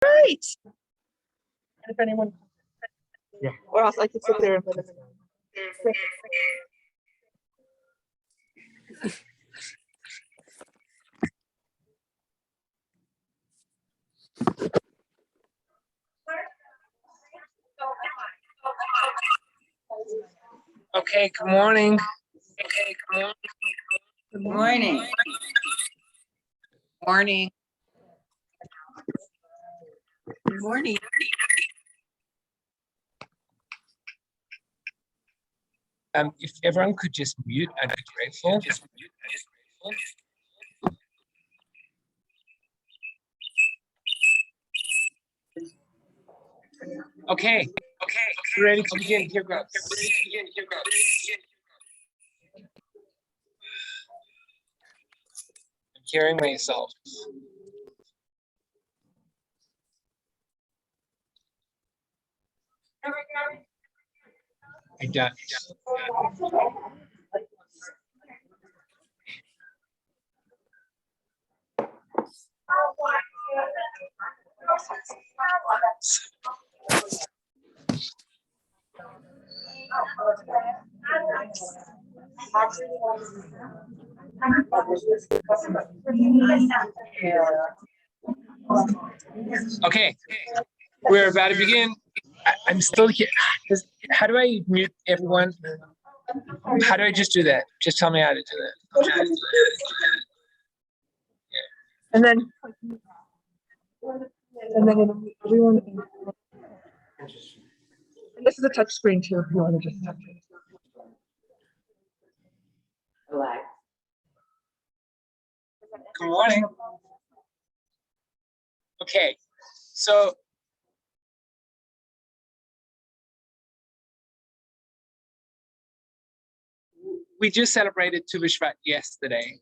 Right. And if anyone, Yeah. or else I could sit there and let them know. Okay, good morning. Good morning. Morning. Good morning. If everyone could just mute, I'd be grateful. Okay, ready to begin. Here goes. I'm hearing myself. I done. Okay, we're about to begin. I'm still here. How do I mute everyone? How do I just do that? Just tell me how to do that. And then everyone. And this is a touch screen too, if you want to just touch it. Good morning. Okay, so we just celebrated Tu B'Shvat yesterday,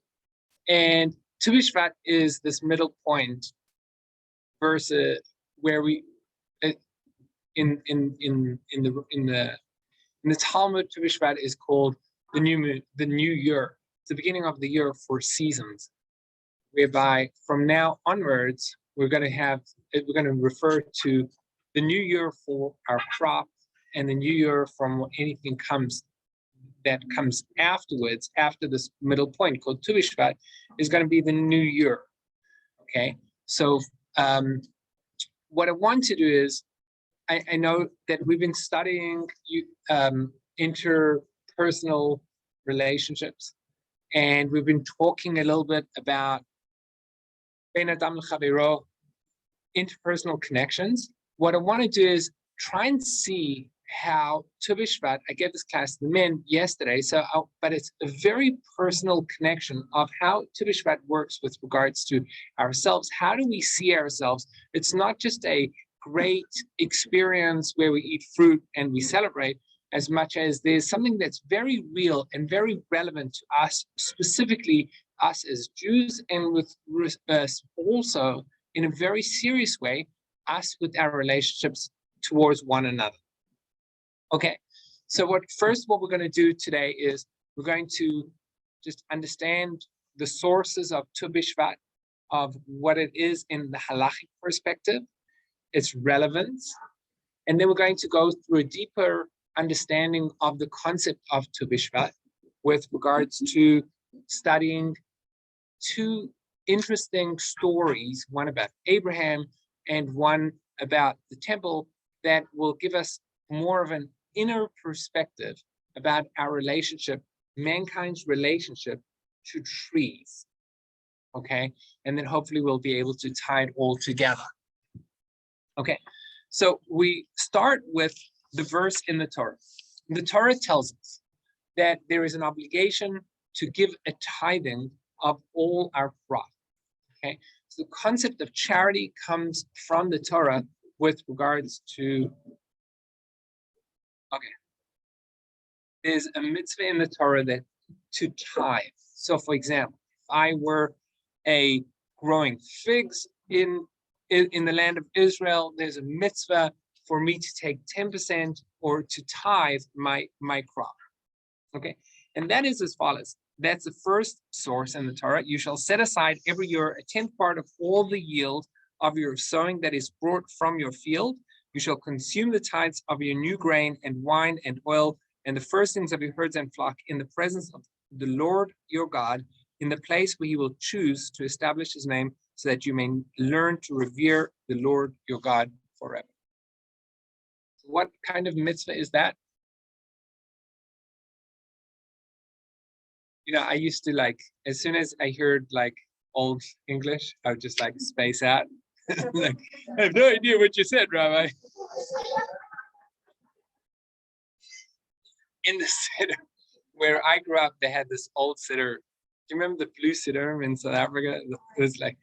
and Tu B'Shvat is this middle point versus where we in the Talmud. Tu B'Shvat is called the new year. It's the beginning of the year for seasons, whereby from now onwards we're going to refer to the new year for our crop, and the new year from anything that comes afterwards, after this middle point called Tu B'Shvat, is going to be the new year. Okay, so what I want to do is, I know that we've been studying interpersonal relationships, and we've been talking a little bit about Ben Adam L'Chavero, interpersonal connections. What I want to do is try and see how Tu B'Shvat, I gave this class to the men yesterday, but it's a very personal connection of how Tu B'Shvat works with regards to ourselves. How do we see ourselves? It's not just a great experience where we eat fruit and we celebrate, as much as there's something that's very real and very relevant to us, specifically us as Jews, and with also in a very serious way, us with our relationships towards one another. Okay, so what we're going to do today is we're going to just understand the sources of Tu B'Shvat, of what it is in the halachic perspective, its relevance, and then we're going to go through a deeper understanding of the concept of Tu B'Shvat with regards to studying two interesting stories, one about Abraham and one about the temple, that will give us more of an inner perspective about our relationship, mankind's relationship to trees. Okay, and then hopefully we'll be able to tie it all together. Okay, so we start with the verse in the Torah. The Torah tells us that there is an obligation to give a tithing of all our crop. Okay, so the concept of charity comes from the Torah with regards to, there's a mitzvah in the Torah that to tithe. So for example, if I were growing figs in the land of Israel, there's a mitzvah for me to take 10% or to tithe my crop. Okay, and that is as follows. That's the first source in the Torah. You shall set aside every year a tenth part of all the yield of your sowing that is brought from your field. You shall consume the tithes of your new grain and wine and oil and the firstlings of your herds and flock in the presence of the Lord your God, in the place where he will choose to establish his name, so that you may learn to revere the Lord your God forever. What kind of mitzvah is that? You know, I used to like, as soon as I heard like old English, I would just like space out. Like, I have no idea what you said, Rabbi. In the siddur where I grew up, they had this old siddur. Do you remember the blue siddur in South Africa? It was like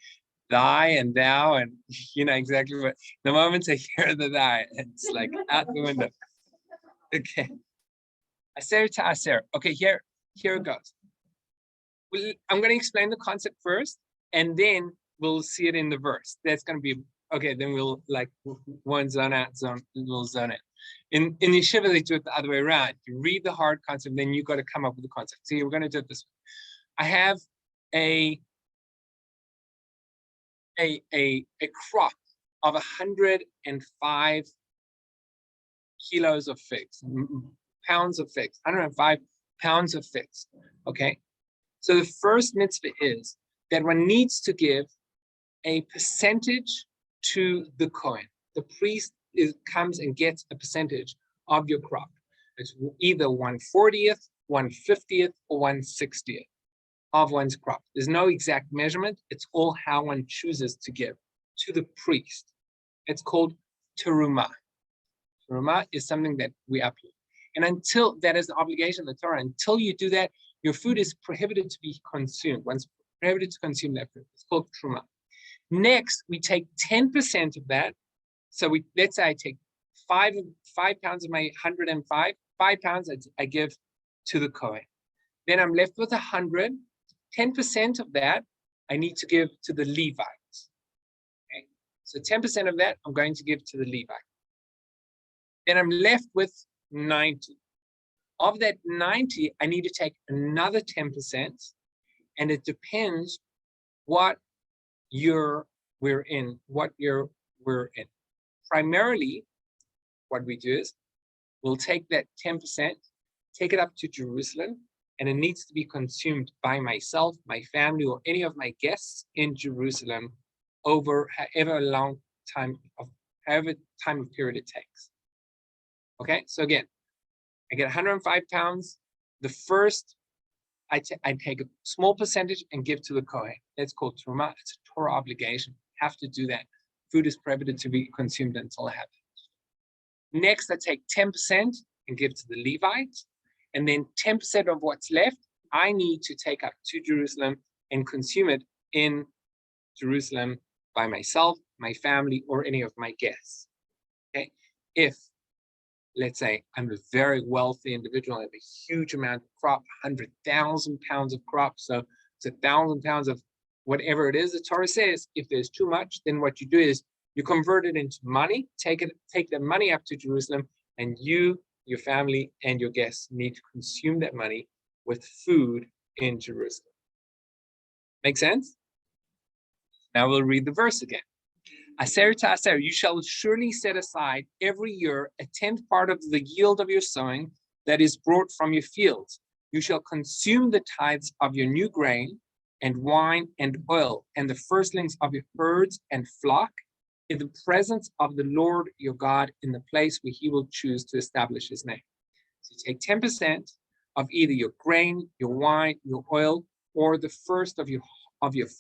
thy and thou, and you know exactly what. The moment I hear the thy, it's like out the window. Okay. Aser to aser. Okay, here it goes. I'm going to explain the concept first, and then we'll see it in the verse. That's going to be okay. Then we'll like one zone out, we'll zone in. In yeshiva, they do it the other way around. You read the hard concept, then you got to come up with the concept. See, we're going to do it this way. I have a crop of 105 kilos of figs, pounds of figs, 105 pounds of figs. Okay. So the first mitzvah is that one needs to give a percentage to the Kohen. The priest comes and gets a percentage of your crop. It's either 1/40th, 1/50th, or 1/60th of one's crop. There's no exact measurement. It's all how one chooses to give to the priest. It's called terumah. Terumah is something that we uphold. And until that is an obligation of the Torah, until you do that, your food is prohibited to be consumed. One's prohibited to consume that food. It's called terumah. Next, we take 10% of that. So let's say I take 5 pounds of my 105, 5 pounds I give to the Kohen. Then I'm left with 100. 10% of that I need to give to the Levites. Okay? So 10% of that I'm going to give to the Levites. Then I'm left with 90. Of that 90, I need to take another 10%, and it depends what year we're in, Primarily, what we do is we'll take that 10%, take it up to Jerusalem, and it needs to be consumed by myself, my family, or any of my guests in Jerusalem over however time of period it takes. Okay, so again, I get 105 pounds. The first, I take a small percentage and give to the Kohen. That's called terumah. It's a Torah obligation. You have to do that. Food is prohibited to be consumed until I have it. Next, I take 10% and give to the Levites. And then 10% of what's left, I need to take up to Jerusalem and consume it in Jerusalem by myself, my family, or any of my guests. Okay, if let's say I'm a very wealthy individual, I have a huge amount of crop, 100,000 pounds of crop. So it's 1,000 pounds of whatever it is. The Torah says if there's too much, then what you do is you convert it into money, take the money up to Jerusalem, and you, your family, and your guests need to consume that money with food in Jerusalem. Make sense? Now we'll read the verse again. Aser to aser, you shall surely set aside every year a 10th part of the yield of your sowing that is brought from your fields. You shall consume the tithes of your new grain and wine and oil and the firstlings of your herds and flock in the presence of the Lord your God in the place where he will choose to establish his name. So you take 10% of either your grain, your wine, your oil, or the first of your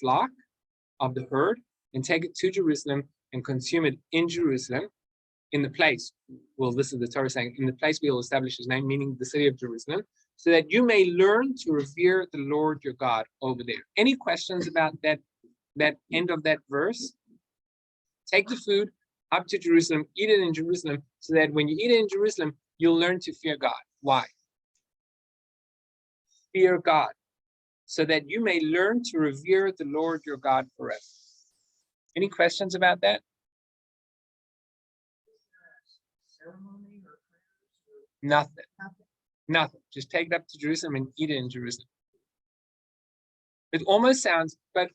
flock, of the herd, and take it to Jerusalem and consume it in Jerusalem, in the place, well, this is the Torah saying, in the place we will establish his name, meaning the city of Jerusalem, so that you may learn to revere the Lord your God over there. Any questions about that end of that verse? Take the food up to Jerusalem, eat it in Jerusalem, so that when you eat it in Jerusalem, you'll learn to fear God. Why? Fear God, so that you may learn to revere the Lord your God forever. Any questions about that? Nothing. Nothing. Just take it up to Jerusalem and eat it in Jerusalem. It almost sounds, but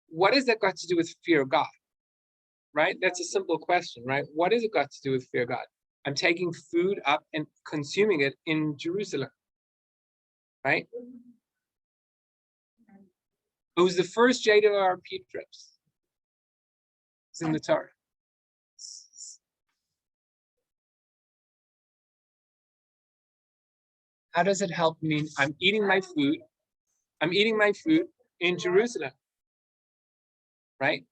what has that got to do with fear of God? right? That's a simple question, right? What has it got to do with fear of God? I'm taking food up and consuming it in Jerusalem, right? It was the first JWRP trips. It's in the Torah. How does it help me? I'm eating my food in Jerusalem, right?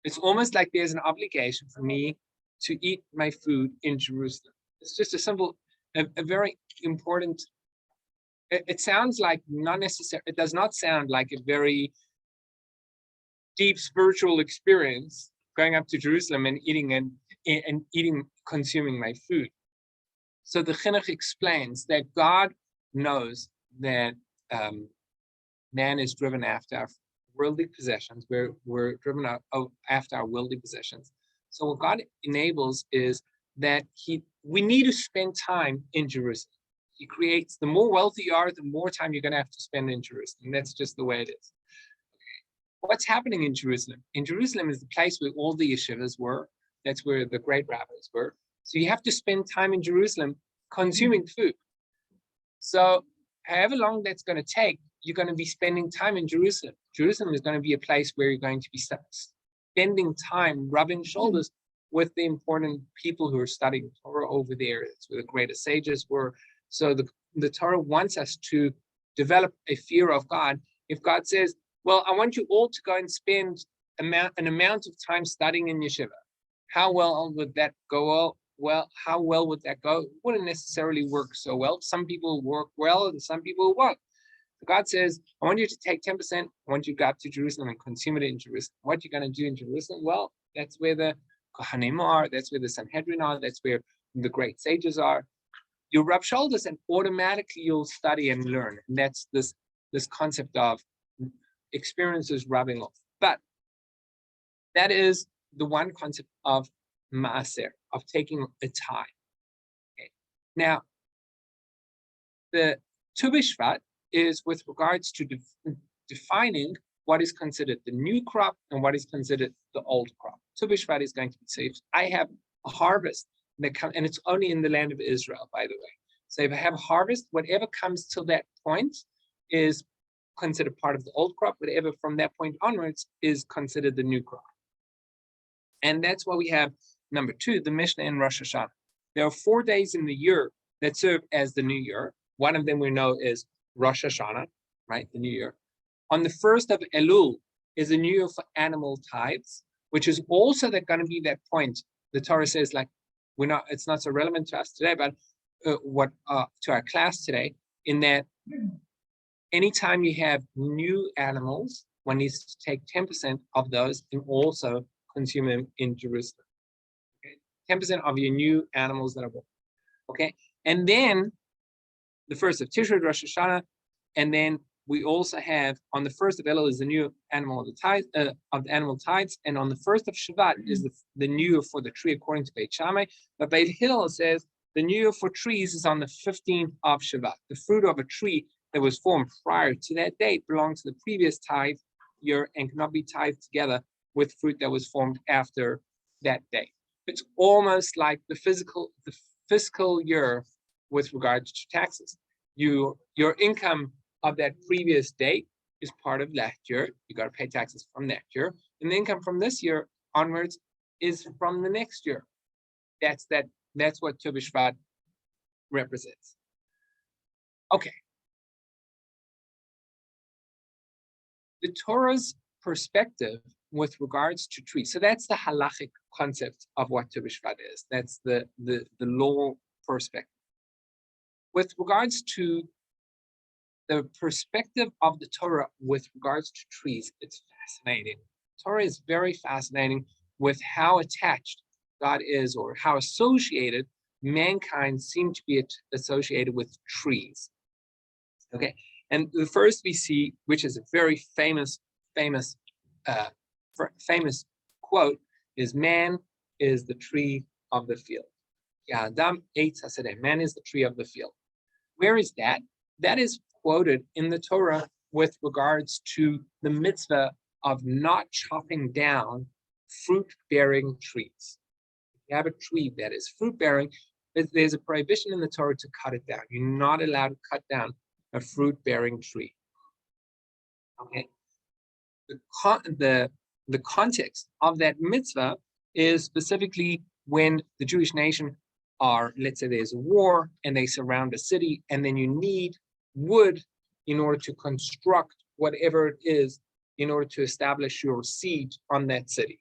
It's almost like there's an obligation for me to eat my food in Jerusalem. It's just a simple, a very important, it sounds like not necessary, it does not sound like a very deep spiritual experience going up to Jerusalem and eating, consuming my food. So the Chinuch explains that God knows that man is driven after our worldly possessions. We're driven after our worldly possessions. So what God enables is that we need to spend time in Jerusalem. He creates, the more wealthy you are, the more time you're going to have to spend in Jerusalem. That's just the way it is. What's happening in Jerusalem? In Jerusalem is the place where all the yeshivas were. That's where the great rabbis were. So you have to spend time in Jerusalem consuming food. So however long that's going to take, you're going to be spending time in Jerusalem. Jerusalem is going to be a place where you're going to be spending time rubbing shoulders with the important people who are studying Torah over there. It's where the greatest sages were. So the Torah wants us to develop a fear of God. If God says, well, I want you all to go and spend an amount of time studying in yeshiva, how well would that go? Well, how well would that go? It wouldn't necessarily work so well. Some people work well and some people won't. God says, I want you to take 10%, I want you to go up to Jerusalem and consume it in Jerusalem. What you're going to do in Jerusalem? Well, that's where the Kohanim are, that's where the Sanhedrin are, that's where the great sages are. You rub shoulders and automatically you'll study and learn. And that's this concept of experiences rubbing off. But that is the one concept of maaser, of taking a time. Okay. Now, the Tu B'Shvat is with regards to defining what is considered the new crop and what is considered the old crop. Tu B'Shvat is going to be safe. I have a harvest that comes, and it's only in the land of Israel, by the way. So if I have a harvest, whatever comes till that point is considered part of the old crop. Whatever from that point onwards is considered the new crop. And that's why we have number 2, the Mishnah in Rosh Hashanah. There are 4 days in the year that serve as the new year. One of them we know is Rosh Hashanah, right? The new year. On the 1st of Elul is a new year for animal tithes, which is also going to be that point. The Torah says, like, it's not so relevant to us today, but to our class today, in that anytime you have new animals, one needs to take 10% of those and also consume them in Jerusalem. Okay? 10% of your new animals that are born. Okay, and then the 1st of Tishrei, Rosh Hashanah, and then we also have on the 1st of Elul is the new animal of the animal tithes, and on the 1st of Shvat is the new year for the tree according to Beit Shammai. But Beit Hillel says the new year for trees is on the 15th of Shvat. The fruit of a tree that was formed prior to that date belongs to the previous tithe year and cannot be tithed together with fruit that was formed after that date. It's almost like the fiscal year with regards to taxes. Your income of that previous date is part of that year. You got to pay taxes from that year. And the income from this year onwards is from the next year. That's what Tu B'Shvat represents. Okay. The Torah's perspective with regards to trees. So that's the halachic concept of what Tu B'Shvat is. That's the law perspective. With regards to the perspective of the Torah with regards to trees, it's fascinating. Torah is very fascinating with how attached God is, or how associated mankind seem to be associated with trees. Okay, and the first we see, which is a very famous quote, is man is the tree of the field. Adam eitz hasadeh. Man is the tree of the field. Where is that? That is quoted in the Torah with regards to the mitzvah of not chopping down fruit-bearing trees. If you have a tree that is fruit-bearing, there's a prohibition in the Torah to cut it down. You're not allowed to cut down a fruit-bearing tree. Okay. The context of that mitzvah is specifically when the Jewish nation are, let's say there's a war and they surround a city, and then you need wood in order to construct whatever it is in order to establish your siege on that city.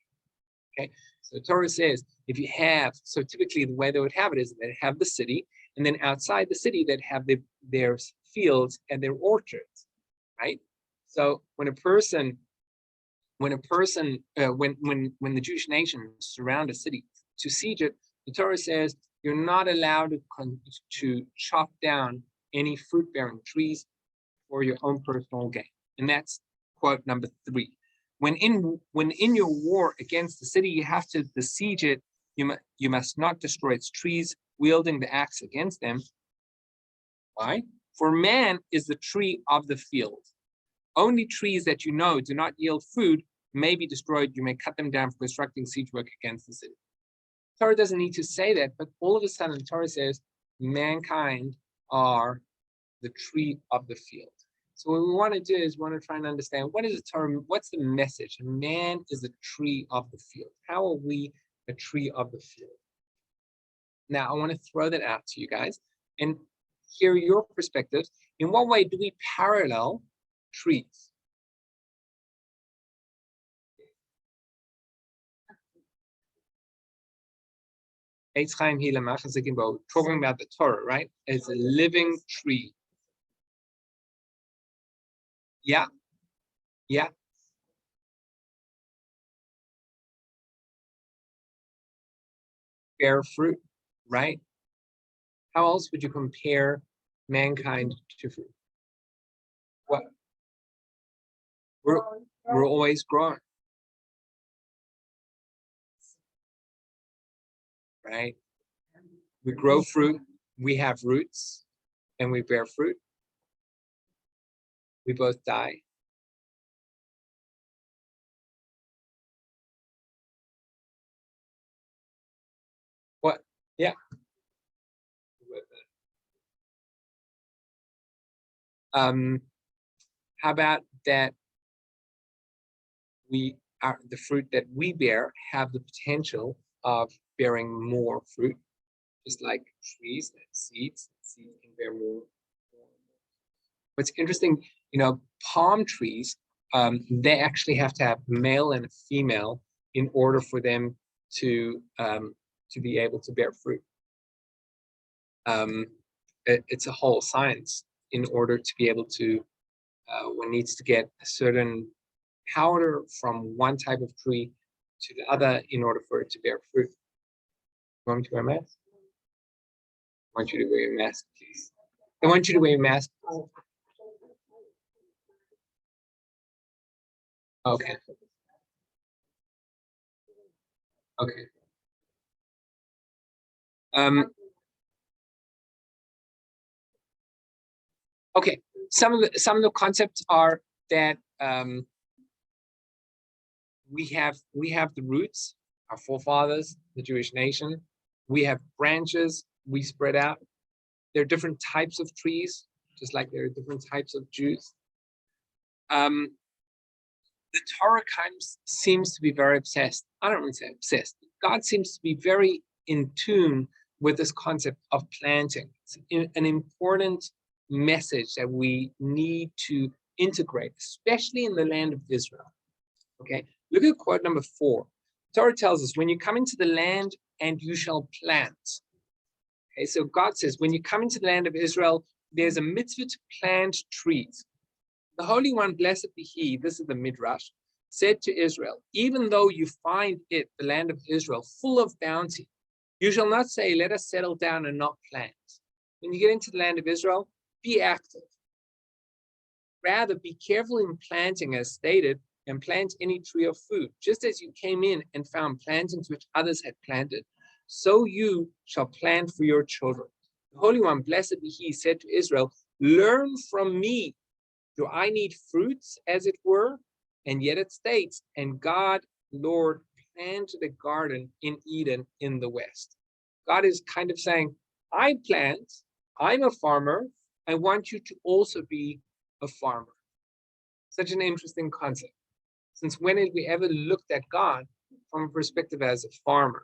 Okay, so the Torah says if you have, so typically the way they would have it is they have the city, and then outside the city they'd have their fields and their orchards, right? So when the Jewish nation surround a city to siege it, the Torah says you're not allowed to chop down any fruit-bearing trees for your own personal gain. And that's quote number 3. When in your war against the city, you have to besiege it. You must not destroy its trees, wielding the axe against them. Why? For man is the tree of the field. Only trees that you know do not yield food may be destroyed. You may cut them down for constructing siege work against the city. Torah doesn't need to say that, but all of a sudden Torah says mankind are the tree of the field. So what we want to do is we want to try and understand what is the Torah, what's the message? Man is the tree of the field. How are we a tree of the field? Now I want to throw that out to you guys and hear your perspectives. In what way do we parallel trees? Talking about the Torah, right? It's a living tree. Yeah. Bear fruit, right? How else would you compare mankind to fruit? What? We're always growing, right? We grow fruit, we have roots, and we bear fruit. We both die. What? Yeah. How about that the fruit that we bear have the potential of bearing more fruit, just like trees and seeds can bear more. What's interesting, palm trees, they actually have to have male and a female in order for them to be able to bear fruit. It's a whole science in order to be able to, one needs to get a certain powder from one type of tree to the other in order for it to bear fruit. You want me to wear a mask? I want you to wear a mask, please. I want you to wear a mask. Okay. Okay. Okay. Some of the concepts are that we have the roots, our forefathers, the Jewish nation. We have branches, we spread out. There are different types of trees, just like there are different types of Jews. The Torah kind of seems to be very obsessed. I don't want to say obsessed. God seems to be very in tune with this concept of planting. It's an important message that we need to integrate, especially in the land of Israel. Okay, look at quote number 4. The Torah tells us, when you come into the land and you shall plant. Okay, so God says, when you come into the land of Israel, there's a mitzvah to plant trees. The Holy One, blessed be He, this is the Midrash, said to Israel, even though you find it, the land of Israel, full of bounty, you shall not say, let us settle down and not plant. When you get into the land of Israel, be active. Rather, be careful in planting, as stated, and plant any tree of food. Just as you came in and found plantings which others had planted, so you shall plant for your children. The Holy One, blessed be He, said to Israel, learn from me. Do I need fruits, as it were? And yet it states, and God, Lord, planted a garden in Eden in the West. God is kind of saying, I plant, I'm a farmer, I want you to also be a farmer. Such an interesting concept. Since when did we ever looked at God from a perspective as a farmer?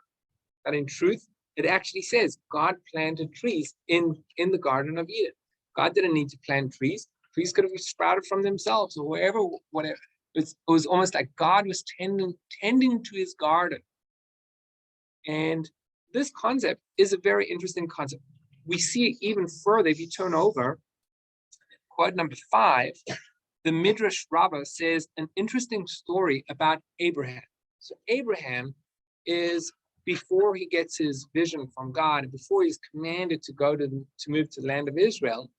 But in truth, it actually says God planted trees in the Garden of Eden. God didn't need to plant trees. Trees could have sprouted from themselves or wherever, whatever. It was almost like God was tending to his garden. And this concept is a very interesting concept. We see it even further if you turn over, quote number 5, the Midrash Rabbah says an interesting story about Abraham. So Abraham is, before he gets his vision from God, and before he's commanded to go to move to the land of Israel,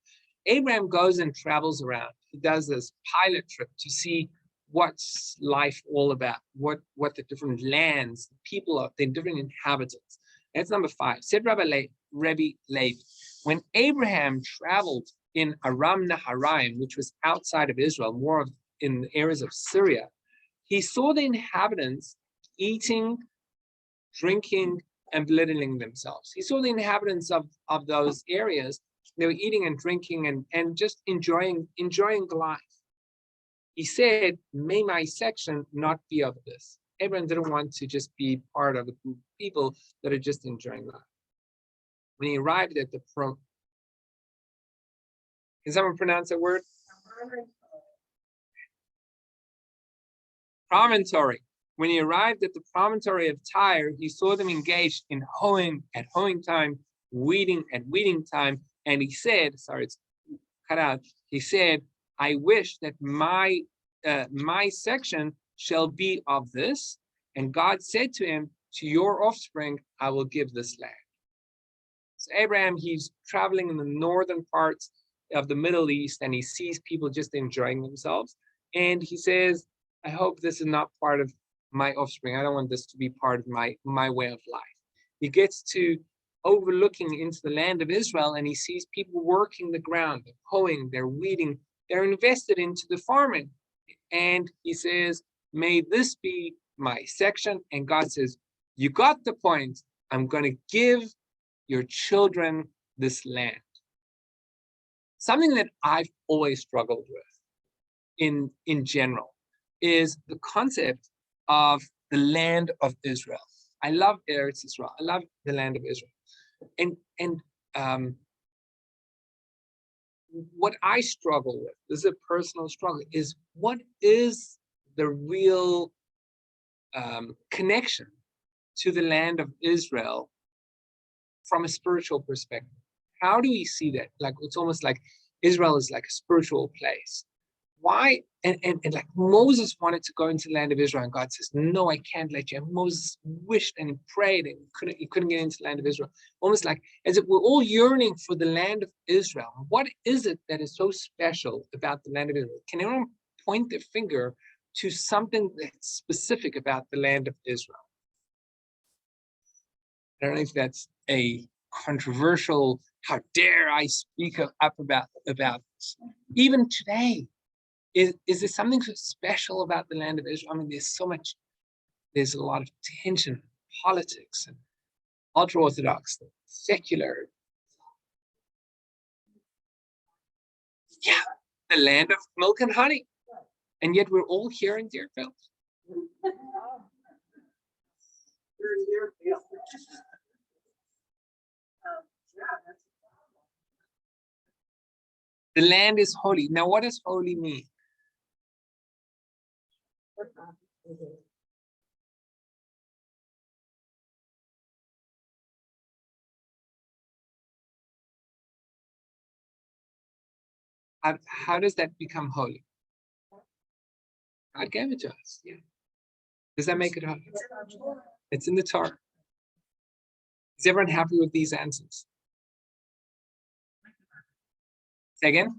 Abraham goes and travels around. He does this pilot trip to see what's life all about, what the different lands, the people are, the different inhabitants. That's number 5. Said Rabbi Levi, when Abraham traveled in Aram Naharaim, which was outside of Israel, more of in the areas of Syria, he saw the inhabitants eating, drinking, and belittling themselves. He saw the inhabitants of those areas. They were eating and drinking and just enjoying life. He said, may my section not be of this. Abraham didn't want to just be part of a group of people that are just enjoying life. When he arrived at the can someone pronounce that word? Promontory. When he arrived at the promontory of Tyre, he saw them engaged in hoeing at hoeing time, weeding at weeding time, and he said, sorry, it's cut out. He said, I wish that my section shall be of this. And God said to him, to your offspring, I will give this land. So Abraham, he's traveling in the northern parts of the Middle East, and he sees people just enjoying themselves. And he says, I hope this is not part of my offspring. I don't want this to be part of my way of life. He gets to overlooking into the land of Israel, and he sees people working the ground, they're hoeing, they're weeding, they're invested into the farming. And he says, may this be my section. And God says, you got the point. I'm going to give your children this land. Something that I've always struggled with in general is the concept of the land of Israel. I love Eretz Israel. I love the land of Israel. And what I struggle with, this is a personal struggle, is what is the real connection to the land of Israel from a spiritual perspective? How do we see that? Like, it's almost like Israel is like a spiritual place. Why? And like Moses wanted to go into the land of Israel, and God says, no, I can't let you. And Moses wished and he prayed, and he couldn't get into the land of Israel. Almost like as if we're all yearning for the land of Israel. What is it that is so special about the land of Israel? Can anyone point their finger to something that's specific about the land of Israel? I don't know if that's a controversial, how dare I speak up about this. Even today, is there something so special about the land of Israel? I mean, there's a lot of tension, politics, and ultra-Orthodox, secular. Yeah, the land of milk and honey. And yet we're all here in Deerfield. The land is holy. Now, what does holy mean? How does that become holy? God gave it to us. Yeah. Does that make it holy? It's in the Torah. Is everyone happy with these answers? Say again?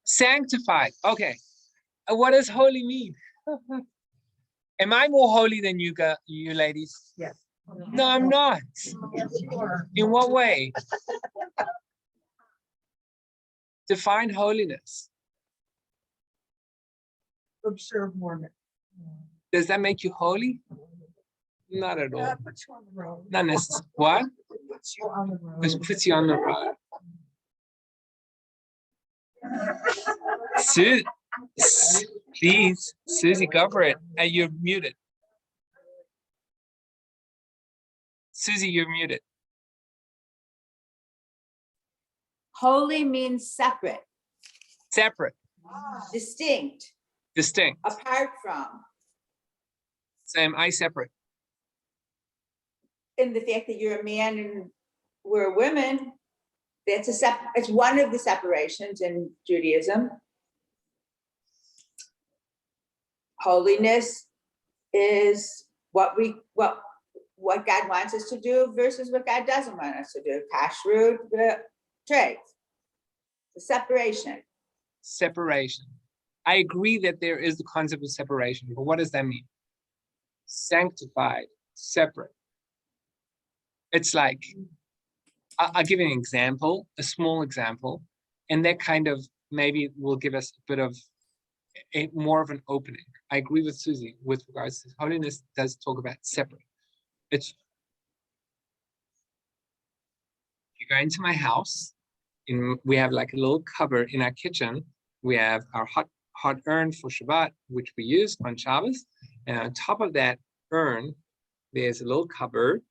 Sanctified. Okay. What does holy mean? Am I more holy than you ladies? Yes. No, I'm not. In what way? Define holiness. Observe Mormon. Does that make you holy? Not at all. That puts you on the road. Not necessarily. What? It puts you on the road. It puts you on the road. Please, Susie, go for it. And you're muted. Susie, you're muted. Holy means separate, Separate, distinct, distinct. apart from. Same, I separate. In the fact that you're a man and we're women, it's one of the separations in Judaism. Holiness is what God wants us to do versus what God doesn't want us to do. Kashrut, the trade, the separation. Separation. I agree that there is the concept of separation, but what does that mean? Sanctified, separate. It's like, I'll give you an example, a small example, and that kind of maybe will give us a bit of more of an opening. I agree with Susie with regards to holiness does talk about separate. It's, you go into my house, we have like a little cupboard in our kitchen. We have our hot urn for Shabbat, which we use on Shabbos. And on top of that urn, there's a little cupboard,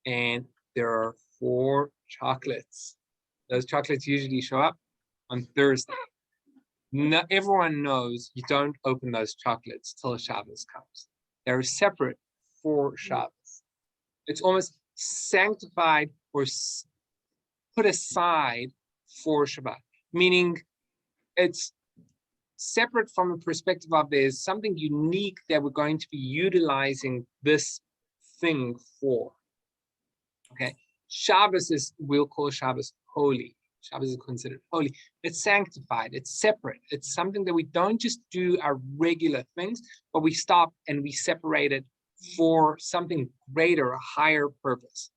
and there are 4 chocolates. Those chocolates usually show up on Thursday. Not everyone knows you don't open those chocolates till Shabbos comes. They're separate for Shabbos. It's almost sanctified or put aside for Shabbat, meaning it's separate from a perspective of there's something unique that we're going to be utilizing this thing for. Okay, Shabbos is, we'll call Shabbos holy. Shabbos is considered holy. It's sanctified, it's separate. It's something that we don't just do our regular things, but we stop and we separate it for something greater, a higher purpose.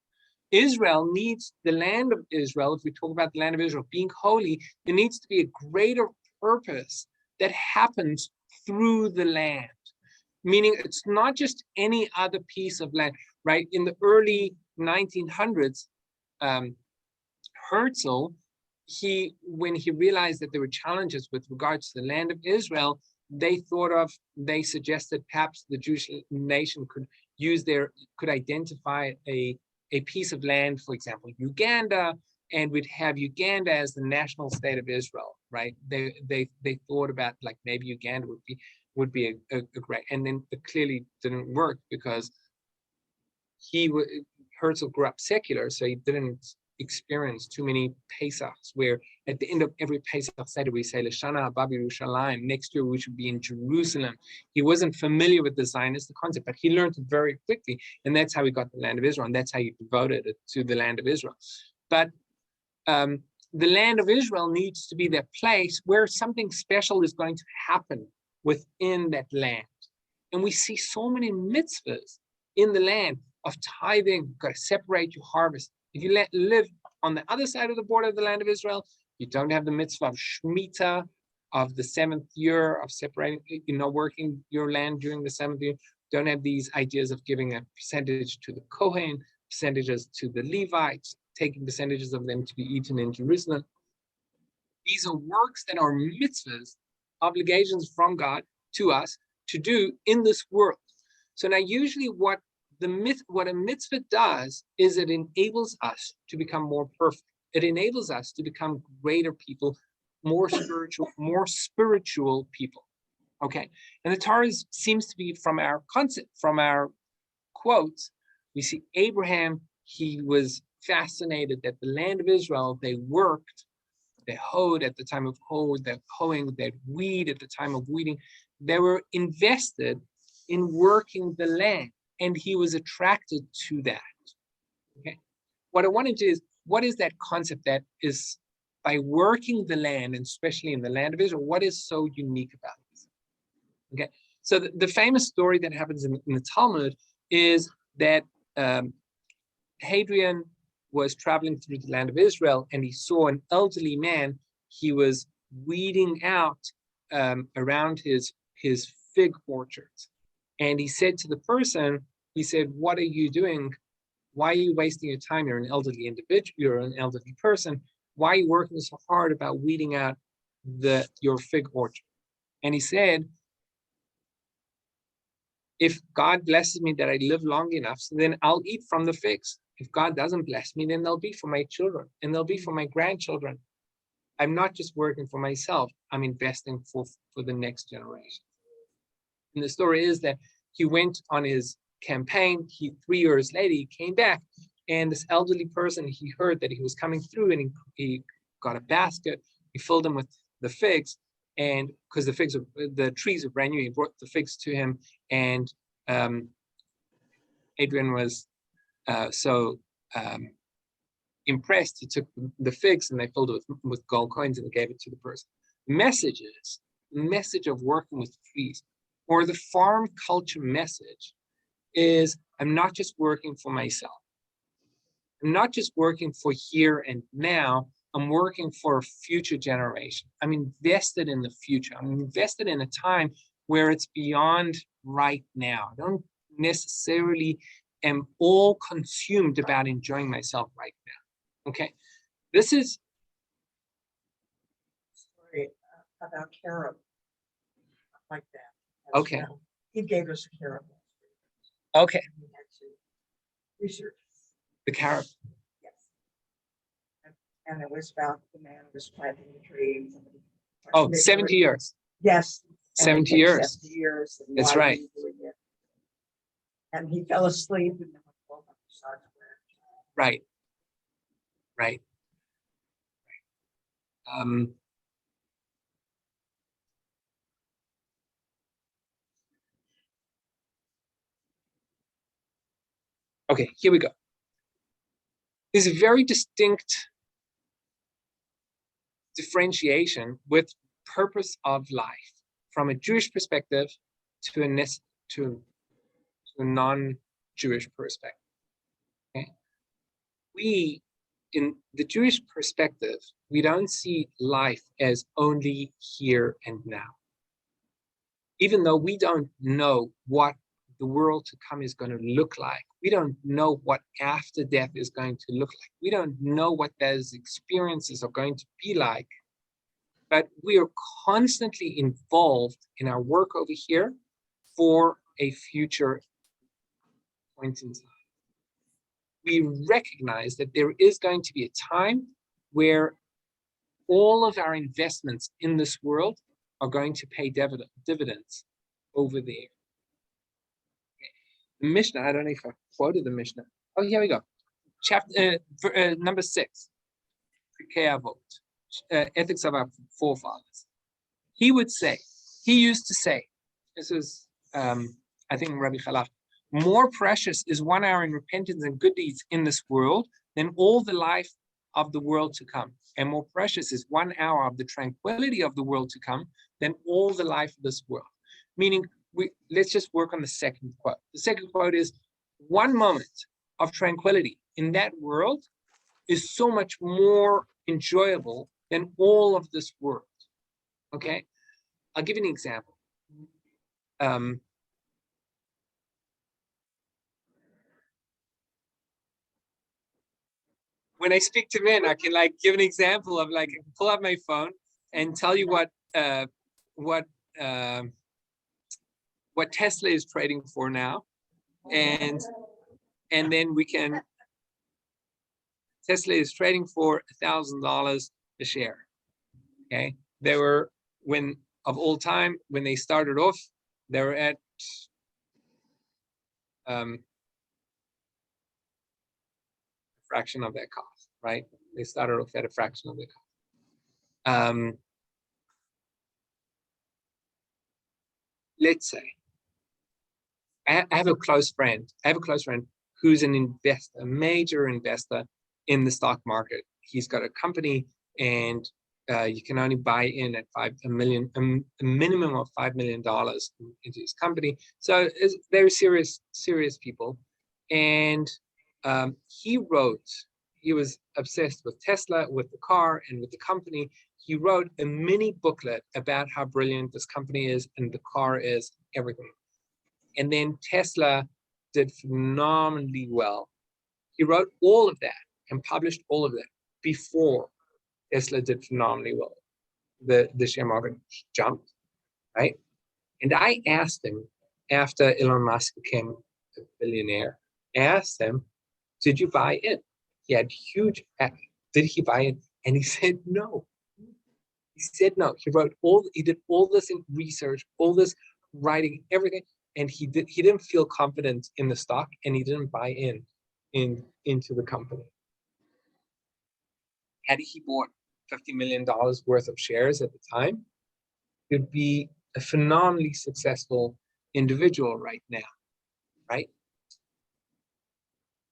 Israel needs, the land of Israel, if we talk about the land of Israel being holy, there needs to be a greater purpose that happens through the land. Meaning it's not just any other piece of land, right? In the early 1900s, Herzl, when he realized that there were challenges with regards to the land of Israel, they suggested perhaps the Jewish nation could identify a piece of land, for example, Uganda, and we'd have Uganda as the national state of Israel, right? They thought about like maybe Uganda would be a great, and then it clearly didn't work because Herzl grew up secular, so he didn't experience too many Pesachs, where at the end of every Pesach Seder we say L'Shana Haba B'Yerushalayim, next year we should be in Jerusalem. He wasn't familiar with the Zionist concept, but he learned it very quickly, and that's how he got the land of Israel, and that's how he devoted it to the land of Israel. But the land of Israel needs to be that place where something special is going to happen within that land. And we see so many mitzvahs in the land of tithing. You've got to separate your harvest. If you live on the other side of the border of the land of Israel, you don't have the mitzvah of Shemitah, of the 7th year, of separating, working your land during the 7th year. Don't have these ideas of giving a percentage to the Kohen, percentages to the Levites, taking percentages of them to be eaten in Jerusalem. These are works that are mitzvahs, obligations from God to us to do in this world. So now usually what a mitzvah does is it enables us to become more perfect. It enables us to become greater people, more spiritual people. Okay, and the Torah seems to be from our concept, from our quotes. We see Abraham, he was fascinated that the land of Israel, they worked, they hoed at the time of hoeing, they'd weed at the time of weeding. They were invested in working the land, and he was attracted to that. Okay, what I want to do is, what is that concept that is by working the land, and especially in the land of Israel, what is so unique about this? Okay, so the famous story that happens in the Talmud is that Hadrian was traveling through the land of Israel, and he saw an elderly man. He was weeding out around his fig orchards. And he said to the person, he said, what are you doing? Why are you wasting your time? You're an elderly individual, you're an elderly person. Why are you working so hard about weeding out your fig orchard? And he said, if God blesses me that I live long enough, so then I'll eat from the figs. If God doesn't bless me, then they'll be for my children and they'll be for my grandchildren. I'm not just working for myself, I'm investing for the next generation. And the story is that he went on his campaign, 3 years later, he came back, and this elderly person, he heard that he was coming through, and he got a basket, he filled them with the figs, and because the trees were brand new, he brought the figs to him, and Adrian was so impressed, he took the figs and they filled it with gold coins and gave it to the person. The message of working with trees, or the farm culture message, is I'm not just working for myself. I'm not just working for here and now, I'm working for a future generation. I'm invested in the future. I'm invested in a time where it's beyond right now. I don't necessarily am all consumed about enjoying myself right now. Okay, this is Story about carob, like that. Okay. Well. He gave us a carob. okay. We had to research. The carrot. Yes. And it was about the man who was planting the tree. And somebody. Oh, 70 years. Yes. and it 70 takes years. 70 years. And That's why right. he's doing it. And he fell asleep and then woke up beside the Right. Okay, here we go. There's a very distinct differentiation with purpose of life from a Jewish perspective to a non-Jewish perspective. Okay? We, in the Jewish perspective, we don't see life as only here and now. Even though we don't know what the world to come is going to look like, we don't know what after death is going to look like, we don't know what those experiences are going to be like, but we are constantly involved in our work over here for a future point in time. We recognize that there is going to be a time where all of our investments in this world are going to pay dividends over there. The Mishnah, I don't know if I quoted the Mishnah. Oh, here we go. Chapter number 6, Ethics of Our Forefathers. He used to say, this is, I think, Rabbi Chalach, more precious is 1 hour in repentance and good deeds in this world than all the life of the world to come. And more precious is 1 hour of the tranquility of the world to come than all the life of this world. Meaning, let's just work on the second quote. The second quote is, 1 moment of tranquility in that world is so much more enjoyable than all of this world. Okay? I'll give you an example. When I speak to men, I can give an example of I can pull out my phone and tell you what Tesla is trading for now, and then we can. Tesla is trading for $1,000 a share. Okay, they were of all time when they started off, they were at a fraction of their cost, right? They started off at a fraction of their cost. Let's say I have a close friend. Who's an investor, a major investor in the stock market. He's got a company, and you can only buy in at a minimum of $5 million into his company. So it's very serious people. And he was obsessed with Tesla, with the car, and with the company. He wrote a mini booklet about how brilliant this company is and the car is, everything. And then Tesla did phenomenally well. He wrote all of that and published all of that before Tesla did phenomenally well. The share market jumped, right? And I asked him after Elon Musk became a billionaire, I asked him, did you buy in? He had huge, did he buy in? And he said no. He said no. He did all this in research, all this writing, everything, and he didn't feel confident in the stock, and he didn't buy into the company. Had he bought $50 million worth of shares at the time, he'd be a phenomenally successful individual right now, right?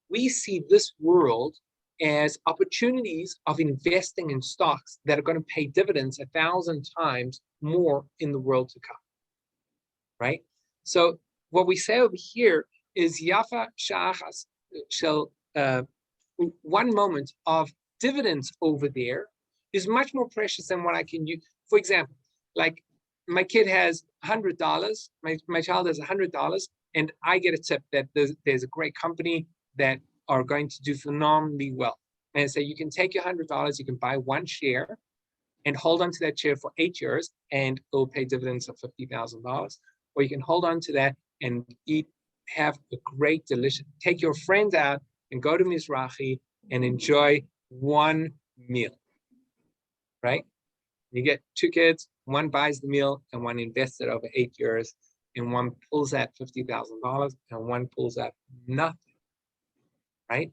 We see this world as opportunities of investing in stocks that are going to pay dividends 1,000 times more in the world to come, right? So what we say over here is Yafa Shachas shall 1 moment of dividends over there is much more precious than what I can use. For example, like my kid has $100, my child has $100, and I get a tip that there's a great company that are going to do phenomenally well. And so you can take your $100, you can buy 1 share and hold on to that share for 8 years, and it will pay dividends of $50,000. Or you can hold on to that and have a great, delicious, take your friends out and go to Mizrahi and enjoy 1 meal, right? You get 2 kids, 1 buys the meal and 1 invests it over 8 years, and 1 pulls out $50,000 and 1 pulls out nothing, right?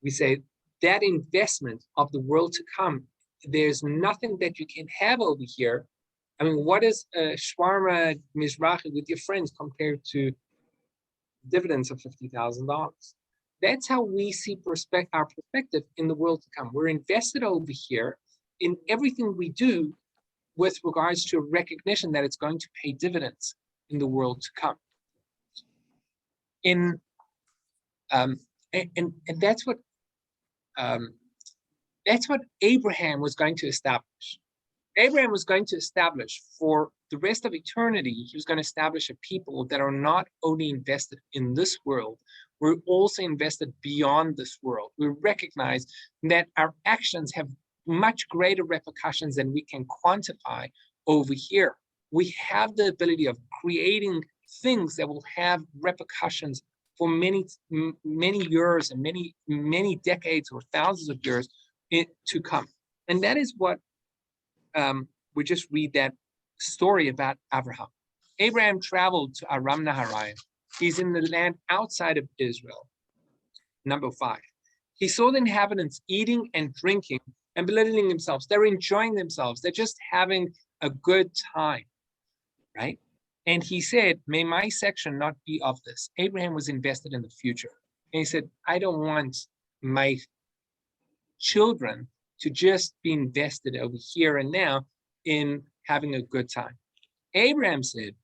We say that investment of the world to come, there's nothing that you can have over here. I mean, what is a shawarma Mizrahi with your friends compared to dividends of $50,000? That's how we see our perspective in the world to come. We're invested over here in everything we do with regards to recognition that it's going to pay dividends in the world to come. And that's what Abraham was going to establish. Abraham was going to establish for the rest of eternity, he was going to establish a people that are not only invested in this world, we're also invested beyond this world. We recognize that our actions have much greater repercussions than we can quantify over here. We have the ability of creating things that will have repercussions for many years and many decades or thousands of years to come. And that is what we just read that story about Abraham. Abraham traveled to Aram Naharaim. He's in the land outside of Israel. Number 5. He saw the inhabitants eating and drinking and belittling themselves. They're enjoying themselves. They're just having a good time, right? And he said, may my section not be of this. Abraham was invested in the future. And he said, I don't want my children to just be invested over here and now in having a good time. Abraham said,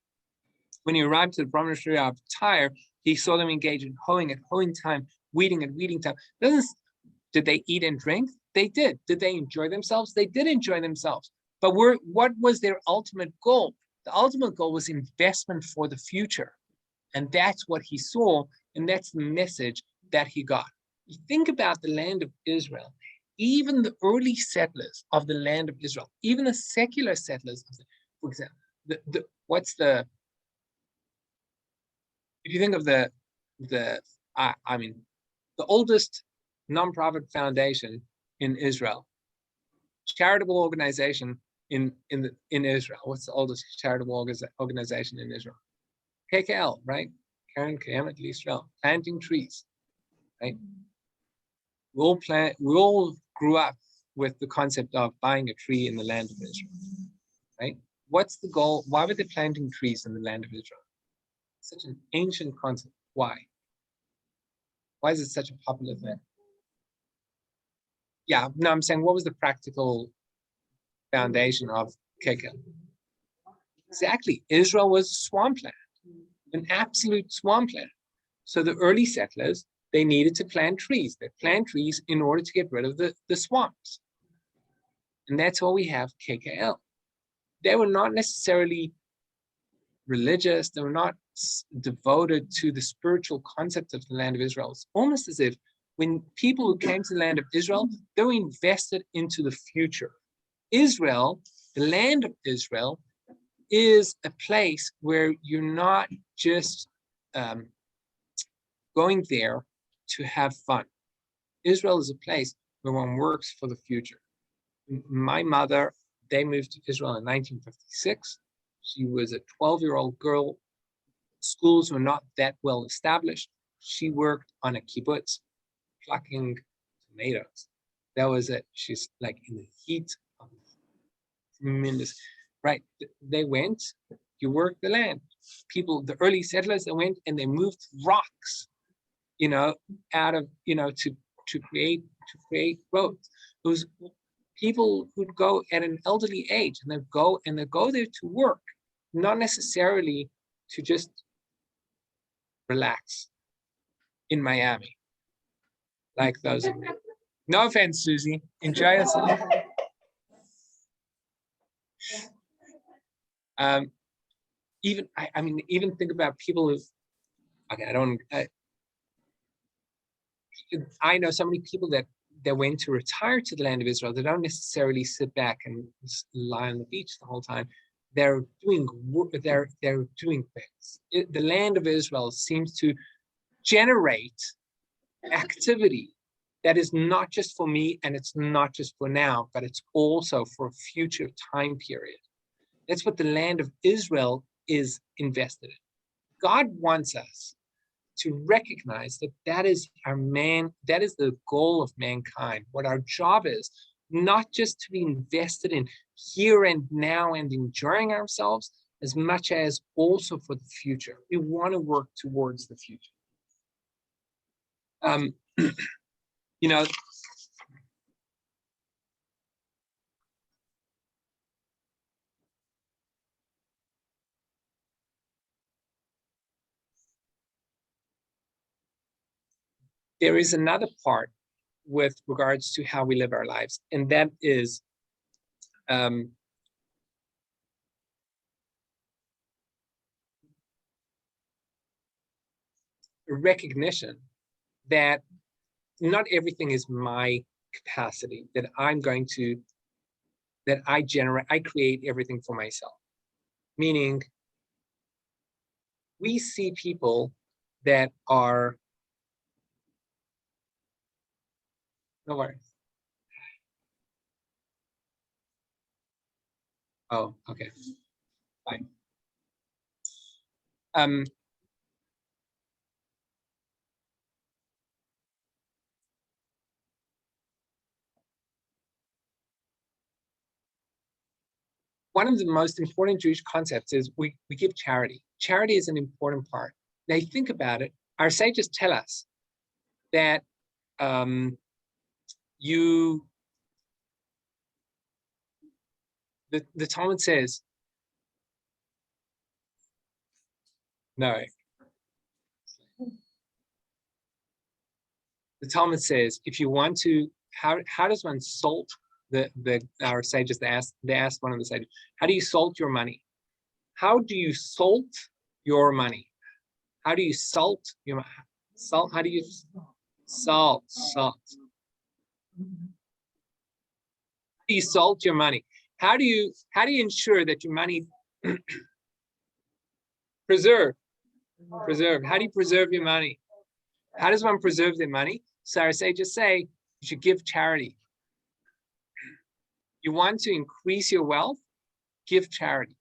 when he arrived to the promontory of Tyre, he saw them engage in hoeing at hoeing time, weeding at weeding time. Did they eat and drink? They did. Did they enjoy themselves? They did enjoy themselves. But what was their ultimate goal? The ultimate goal was investment for the future. And that's what he saw, and that's the message that he got. You think about the land of Israel. Even the early settlers of the land of Israel, even the secular settlers, for example, if you think of the oldest nonprofit foundation in Israel, charitable organization in Israel. What's the oldest charitable organization in Israel? KKL, right? Karen Kayemet Israel, planting trees, right? We all grew up with the concept of buying a tree in the land of Israel, right? What's the goal? Why were they planting trees in the land of Israel? Such an ancient concept. Why? Why is it such a popular thing? Yeah, no, I'm saying, what was the practical foundation of KKL? Exactly. Israel was a swampland, an absolute swampland. So the early settlers, they needed to plant trees. They plant trees in order to get rid of the swamps. And that's why we have KKL. They were not necessarily religious, they were not devoted to the spiritual concept of the land of Israel. It's almost as if when people who came to the land of Israel, they were invested into the future. Israel, the land of Israel, is a place where you're not just going there to have fun. Israel is a place where one works for the future. My mother, they moved to Israel in 1956. She was a 12-year-old girl. Schools were not that well established. She worked on a kibbutz, plucking tomatoes. That was it. She's like in the heat of tremendous, right? They went, you work the land. People, the early settlers, they went and they moved rocks, out of, to create roads. It was people who'd go at an elderly age and they'd go there to work, not necessarily to just relax in Miami, like those of me. No offense, Susie. Enjoy yourself. Even think about people who, okay, I know so many people that went to retire to the land of Israel. They don't necessarily sit back and lie on the beach the whole time. They're doing work. They're doing things. The land of Israel seems to generate activity that is not just for me and it's not just for now, but it's also for a future time period. That's what the land of Israel is invested in. God wants us to recognize that is the goal of mankind. What our job is, not just to be invested in here and now and enjoying ourselves, as much as also for the future. We want to work towards the future. There is another part with regards to how we live our lives, and that is recognition that not everything is my capacity, that I create everything for myself. Meaning, we see people that are, no worries. Oh, okay, fine. One of the most important Jewish concepts is we give charity. Charity is an important part. Now, you think about it, our sages tell us that the Talmud says, no. The Talmud says, if you want to, how does one salt our sages? They asked one of the sages, how do you salt your money? How do you salt your money? How do you salt your salt? How do you salt? How do you salt your money? How do you ensure that your money preserve? How do you preserve your money? How does one preserve their money? So our sages say you should give charity. You want to increase your wealth? Give charity.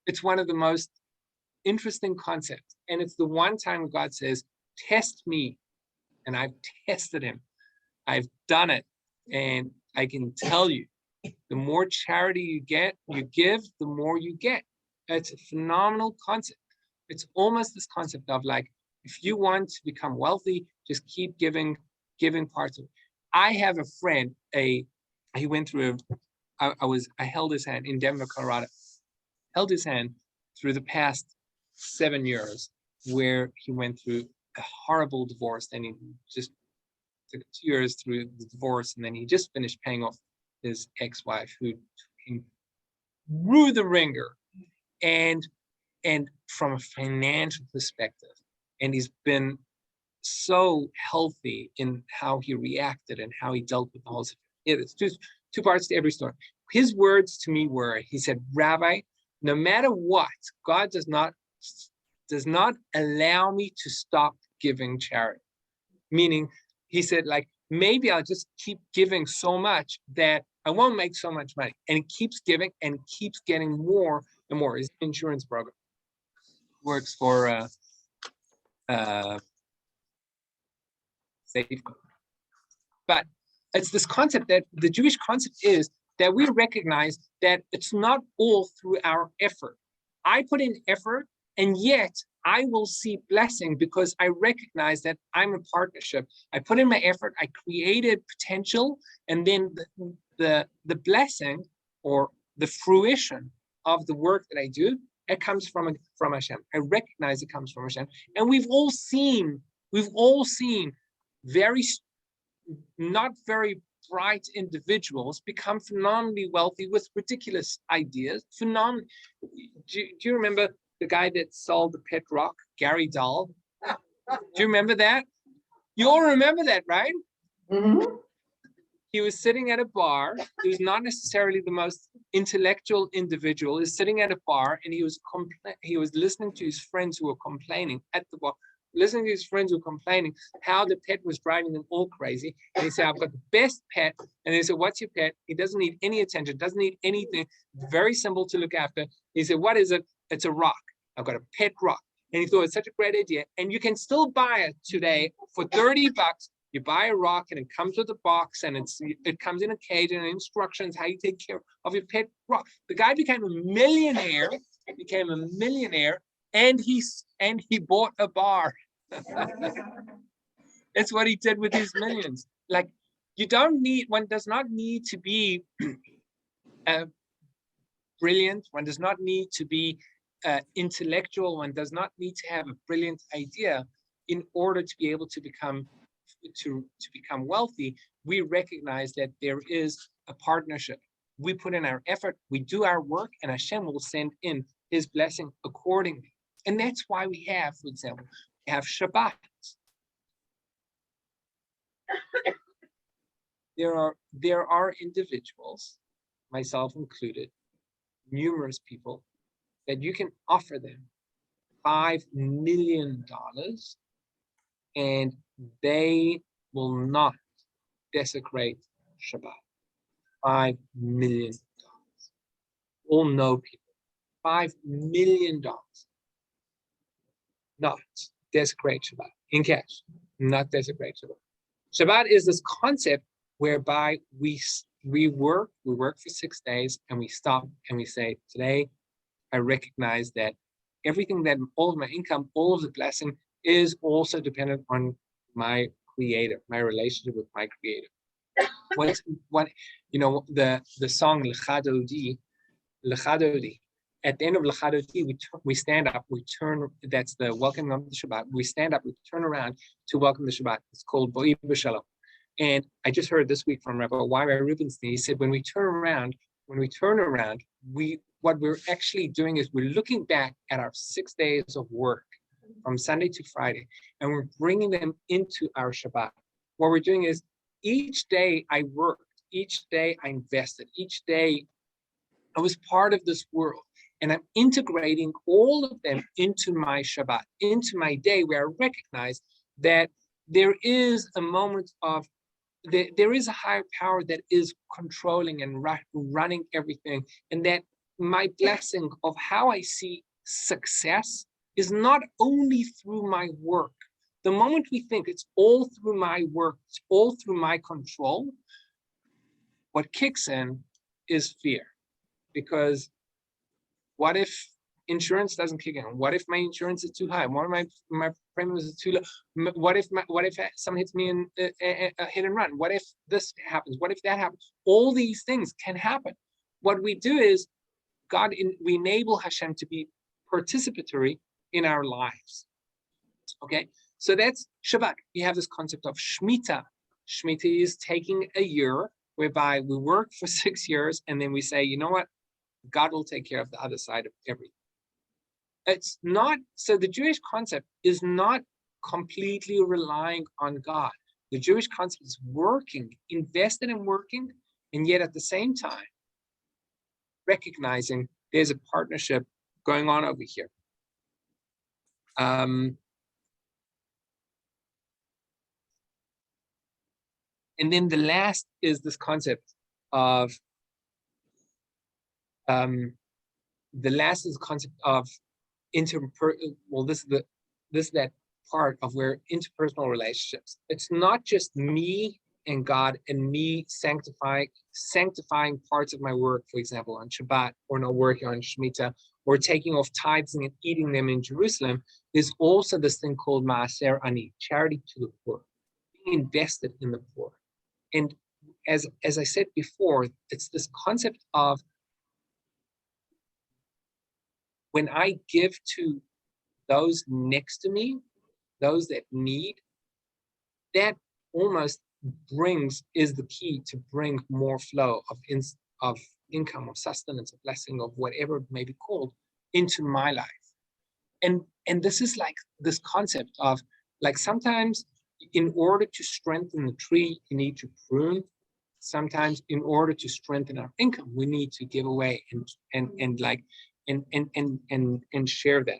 It's one of the most interesting concepts. And it's the one time God says, test me. And I've tested him. I've done it. And I can tell you, the more charity you give, the more you get. It's a phenomenal concept. It's almost this concept of like, if you want to become wealthy, just keep giving parts of it. I have a friend, he went through, I held his hand in Denver, Colorado, held his hand through the past 7 years where he went through a horrible divorce. And he just took 2 years through the divorce. And then he just finished paying off his ex-wife who took him through the ringer. And and from a financial perspective. And he's been so healthy in how he reacted and how he dealt with the whole situation. It's just two parts to every story. His words to me were, he said, Rabbi, no matter what, God does not allow me to stop giving charity. Meaning, he said, like, maybe I'll just keep giving so much that I won't make so much money. And he keeps giving and keeps getting more and more. His insurance program works for safeguard. But it's this concept that the Jewish concept is that we recognize that it's not all through our effort. I put in effort, and yet I will see blessing because I recognize that I'm a partnership. I put in my effort, I created potential, and then the blessing or the fruition of the work that I do, it comes from Hashem. I recognize it comes from Hashem. And we've all seen very not very bright individuals become phenomenally wealthy with ridiculous ideas. Do you remember the guy that sold the pet rock, Gary Dahl? Do you remember that? You all remember that, right? Mm-hmm. He was sitting at a bar. He was not necessarily the most intellectual individual. He was sitting at a bar and he was listening to his friends who were complaining at the bar, listening to his friends who were complaining how the pet was driving them all crazy. And he said, I've got the best pet. And they said, what's your pet? He doesn't need any attention, doesn't need anything. Very simple to look after. He said, what is it? It's a rock. I've got a pet rock. And he thought it's such a great idea. And you can still buy it today for $30. You buy a rock and it comes with a box and it comes in a cage and instructions how you take care of your pet rock. The guy became a millionaire. And he bought a bar. That's what he did with his millions. Like, one does not need to be brilliant. One does not need to be intellectual. One does not need to have a brilliant idea in order to be able to become wealthy. We recognize that there is a partnership. We put in our effort, we do our work, and Hashem will send in his blessing accordingly. And that's why we have, for example, we have Shabbat. There are individuals, myself included, numerous people, that you can offer them $5 million and they will not desecrate Shabbat. $5 million. All know people. $5 million. Not desecrate Shabbat. In cash. Not desecrate Shabbat. Shabbat is this concept whereby we work for 6 days and we stop and we say, today I recognize that everything that all of my income, all of the blessing is also dependent on my creator, my relationship with my creator. The song Lecha Dodi, at the end of Lecha Dodi, we stand up, that's the welcoming of the Shabbat. We stand up, we turn around to welcome the Shabbat. It's called Boi B'Shalom. And I just heard this week from Rabbi Rubinstein. He said, when we turn around, what we're actually doing is we're looking back at our 6 days of work from Sunday to Friday, and we're bringing them into our Shabbat. What we're doing is each day I worked, each day I invested, each day I was part of this world, and I'm integrating all of them into my Shabbat, into my day, where I recognize that there is a moment of there is a higher power that is controlling and running everything, and that my blessing of how I see success is not only through my work. The moment we think it's all through my work, it's all through my control, what kicks in is fear. Because what if insurance doesn't kick in? What if my insurance is too high? What if my premiums are too low? What if someone hits me in a hit and run? What if this happens? What if that happens? All these things can happen. What we do is we enable Hashem to be participatory in our lives. Okay, so that's Shabbat. You have this concept of Shemitah. Shemitah is taking a year whereby we work for 6 years and then we say, you know what? God will take care of the other side of everything. It's not, so the Jewish concept is not completely relying on God. The Jewish concept is working, invested in working, and yet at the same time, recognizing there's a partnership going on over here. And then the last is this concept of, this is that part of where interpersonal relationships. It's not just me and God and me sanctifying parts of my work, for example, on Shabbat, or not working on Shemitah, or taking off tithes and eating them in Jerusalem. There's also this thing called Maaser Ani, charity to the poor, being invested in the poor. And as I said before, it's this concept of when I give to those next to me, those that need, that almost is the key to bring more flow of income, of sustenance, of blessing, of whatever it may be called, into my life. And this is like this concept of, like, sometimes in order to strengthen the tree, you need to prune. Sometimes in order to strengthen our income, we need to give away and share that.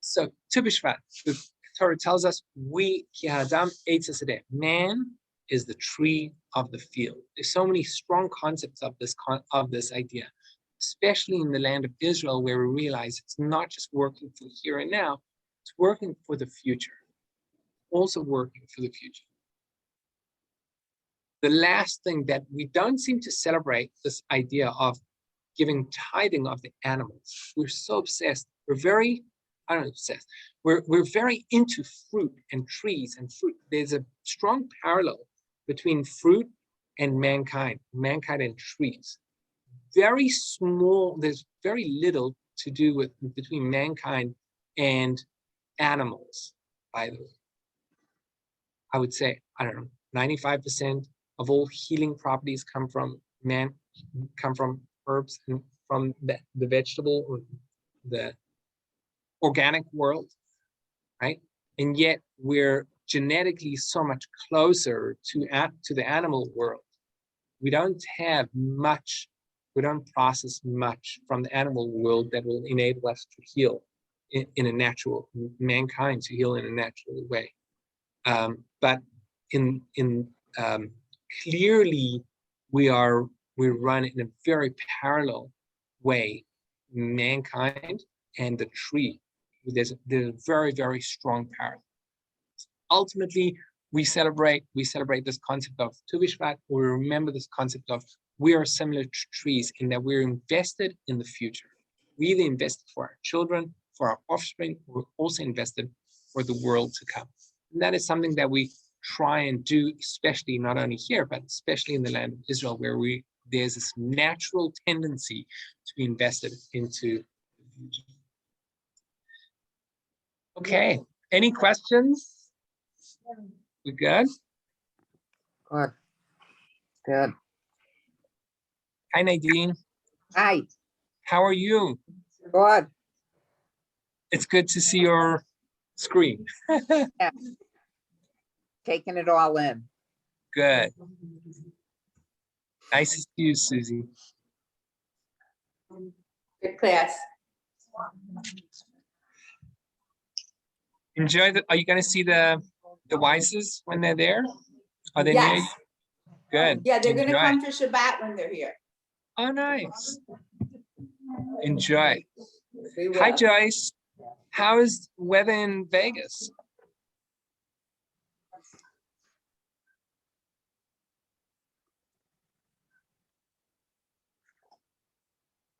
So, Tu B'Shvat, the Torah tells us, man is the tree of the field. There's so many strong concepts of this idea, especially in the land of Israel, where we realize it's not just working for here and now, it's working for the future, also working for the future. The last thing that we don't seem to celebrate, this idea of giving tithing of the animals. We're so obsessed. We're very into fruit and trees and fruit. There's a strong parallel between fruit and mankind and trees. Very small, there's very little to do between mankind and animals, by the way. I would say, 95% of all healing properties come from herbs and from the vegetable or the organic world, right? And yet we're genetically so much closer to the animal world. We don't have much, we don't process much from the animal world that will enable us to heal in a natural, mankind to heal in a natural way. But clearly we run in a very parallel way, mankind and the tree. There's a very, very strong parallel. Ultimately, we celebrate this concept of Tu B'Shvat. We remember this concept of we are similar to trees in that we're invested in the future. We either invested for our children, for our offspring, we're also invested for the world to come. And that is something that we try and do, especially not only here, but especially in the land of Israel, where there's this natural tendency to be invested into the future. Okay, any questions? We good? Good. Good. Hi, Nadine. Hi. How are you? Good. It's good to see your screen. Taking it all in. Good. Nice to see you, Susie. Good class. Enjoy are you going to see the Weises when they're there? Are they near you? Yes. Good. Yeah, they're going to Enjoy. come for Shabbat when they're here. Oh, nice. Enjoy. We will. Hi, Joyce. How is weather in Vegas?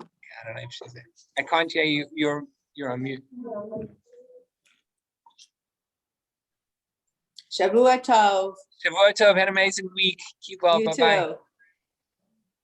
I don't know if she's there. I can't hear you. You're on mute. Shavua Tov. Shavua Tov. Had an amazing week. Keep well. You Bye-bye. too.